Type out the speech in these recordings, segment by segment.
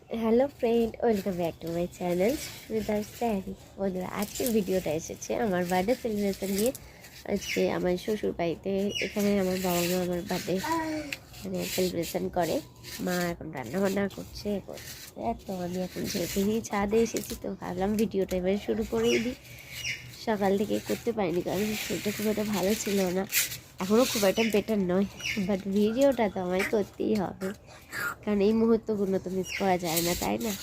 Hello friend, welcome back to my channel সুবিধার স্যারি। বন্ধুরা, আজকের ভিডিওটা এসেছে আমার বার্থডে সেলিব্রেশন নিয়ে। আজকে আমার শ্বশুর বাড়িতে, এখানে আমার বাবা মা আমার বার্থডে মানে সেলিব্রেশন করে। মা এখন রান্নাবান্না করছে। তো আমি এখন যেহেতু ছাদে এসেছি, তো ভাবলাম ভিডিওটা এবার শুরু করেই দিই। সকাল থেকে করতে পারিনি কারণ শরীরটা খুব একটা ভালো ছিল না, এখনও খুব একটা বেটার নয়, বাট ভিডিওটা তো আমায় করতেই হবে কারণ এই মুহূর্তগুলো তো মিস করা যায় না, তাই না?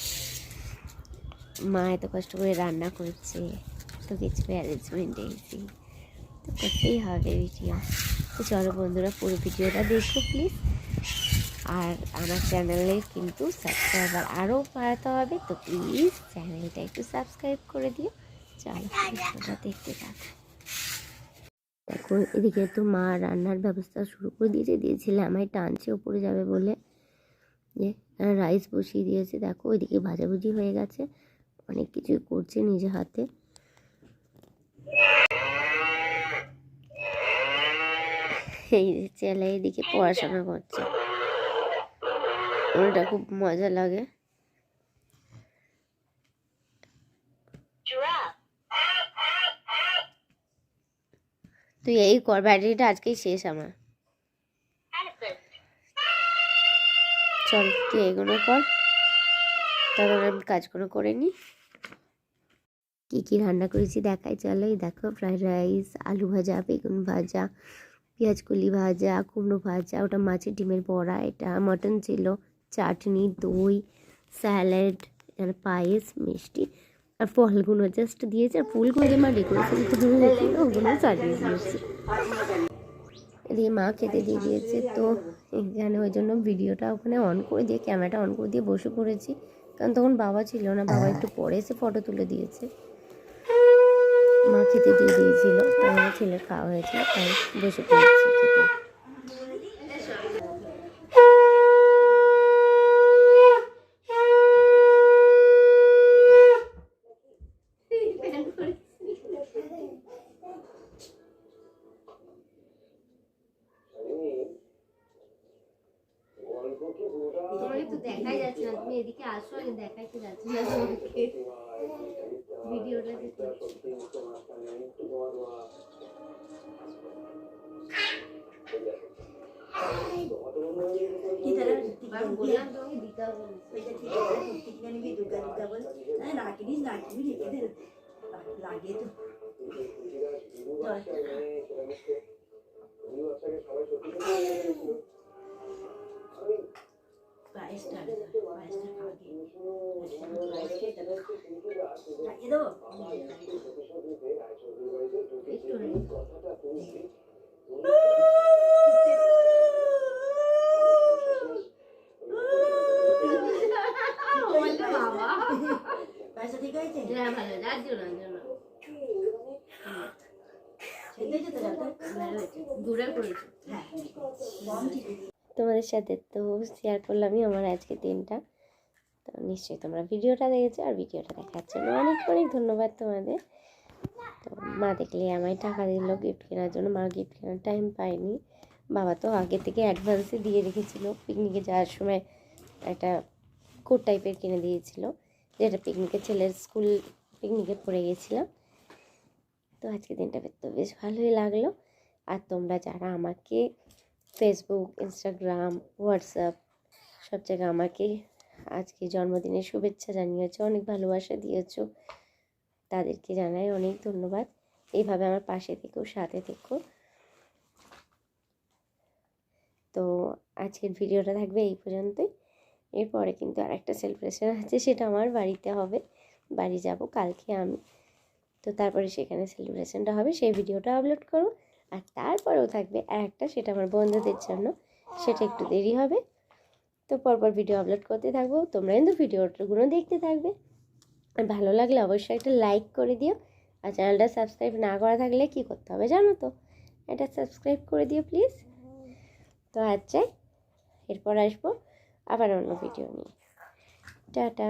মা এত কষ্ট করে রান্না করছে, তো কিছু অ্যারেঞ্জমেন্ট এসেছি, তো করতেই হবে ভিডিও। তো চলো বন্ধুরা, পুরো ভিডিওটা দেখো প্লিজ। আর আমার চ্যানেলে কিন্তু সাবস্ক্রাইবার আরও বাড়াতে হবে, তো প্লিজ চ্যানেলটা একটু সাবস্ক্রাইব করে দিও। চলো ভিডিওটা দেখতে থাকো। দেখো, এদিকে তো মা রান্নার ব্যবস্থা শুরু করে দিয়েছিল, আমায় টানছে উপরে যাবে বলে। যে রাইস বসিয়ে দিয়েছে, দেখো ওইদিকে ভাজাভুজি হয়ে গেছে, অনেক কিছু করছে নিজে হাতে। এই ছেলে এদিকে পড়াশোনা করছে, ওটা খুব মজা লাগে। তুই এই কর, ব্যাটারিটা আজকেই শেষ আমার। চল তুই এগুলো কর, তখন আমি কাজগুলো করে নিই। কী কী রান্না করেছি দেখাই, চলো। এই দেখো, ফ্রাইড রাইস, আলু ভাজা, বেগুন ভাজা, পেঁয়াজ কলি ভাজা, কুমড়ো ভাজা, ওটা মাছের ডিমের বড়া, এটা মটন ছিল, চাটনি, দই, স্যালাড, এখানে পায়েস, মিষ্টি, আর ফলগুলো জাস্ট দিয়েছে, আর ফুলগুলো যে মা ডেকোরেশন করে রেখেছিল ওগুলো সাজিয়ে দিয়েছে। এদিকে মা খেতে দিয়ে দিয়েছে, তো এখানে ওই জন্য ভিডিওটা ওখানে অন করে দিয়ে, ক্যামেরাটা অন করে দিয়ে বসে পড়েছি, কারণ তখন বাবা ছিল না, বাবা একটু পরে এসে ফটো তুলে দিয়েছে। মা খেতে দিয়ে দিয়েছিল, তো আমার ছেলের খাওয়া হয়েছিল, তাই বসে পড়েছি খেতে। তোমাকে তো দেখাই যাচ্ছে না, তুমি এদিকে আসো, আমি দেখাইতে যাচ্ছি না তোমাকে ভিডিওটা দেখতে। বললাম তোমাকে দিতে হবে, লাগিয়ে তো তোমাদের সাথে তো শেয়ার করলামই আমার আজকে দিনটা। তো নিশ্চয়ই তোমরা ভিডিওটা দেখেছো, আর ভিডিওটা দেখার জন্য অনেক অনেক ধন্যবাদ তোমাদের। তো মা দেখলে আমায় টাকা দিল গিফট কেনার জন্য, মা গিফট কেনার টাইম পায়নি, বাবা তো আগে থেকে অ্যাডভান্সে দিয়ে রেখেছিলো। পিকনিকে যাওয়ার সময় একটা কোট টাইপের কিনে দিয়েছিল, যেটা পিকনিকে ছেলের স্কুল পিকনিকে পড়ে গেছিলাম। তো আজকে দিনটা তো বেশ ভালোই লাগলো। আর তোমরা যারা আমাকে ফেসবুক, ইনস্টাগ্রাম, হোয়াটসঅ্যাপ সব জায়গায় আমাকে আজকে জন্মদিনের শুভেচ্ছা জানিয়েছো, অনেক ভালোবাসা দিয়েছো, তাদেরকে জানাই অনেক ধন্যবাদ। এইভাবে আমার পাশে থেকো, সাথে থেকো। তো আজকের ভিডিওটা থাকবে এই পর্যন্তই। এরপরে কিন্তু আর একটা সেলিব্রেশন আছে, সেটা আমার বাড়িতে হবে, বাড়ি যাব কালকে আমি। তো তারপরে সেখানে সেলিব্রেশনটা হবে, সেই ভিডিওটা আপলোড করব। আর তারপরেও থাকবে একটা, সেটা আমার বন্ধুদের জন্য, সেটা একটু দেরি হবে। তো পরপর ভিডিও আপলোড করতে থাকবো, তোমরা কিন্তু ভিডিওগুলো দেখতে থাকবে। আর ভালো লাগলে অবশ্যই একটা লাইক করে দিও। আর চ্যানেলটা সাবস্ক্রাইব না করা থাকলে কী করতে হবে জানো তো, এটা সাবস্ক্রাইব করে দিও প্লিজ। তো আজ যাই, এরপর আসবো আবার অন্য ভিডিও নিয়ে। টাটা।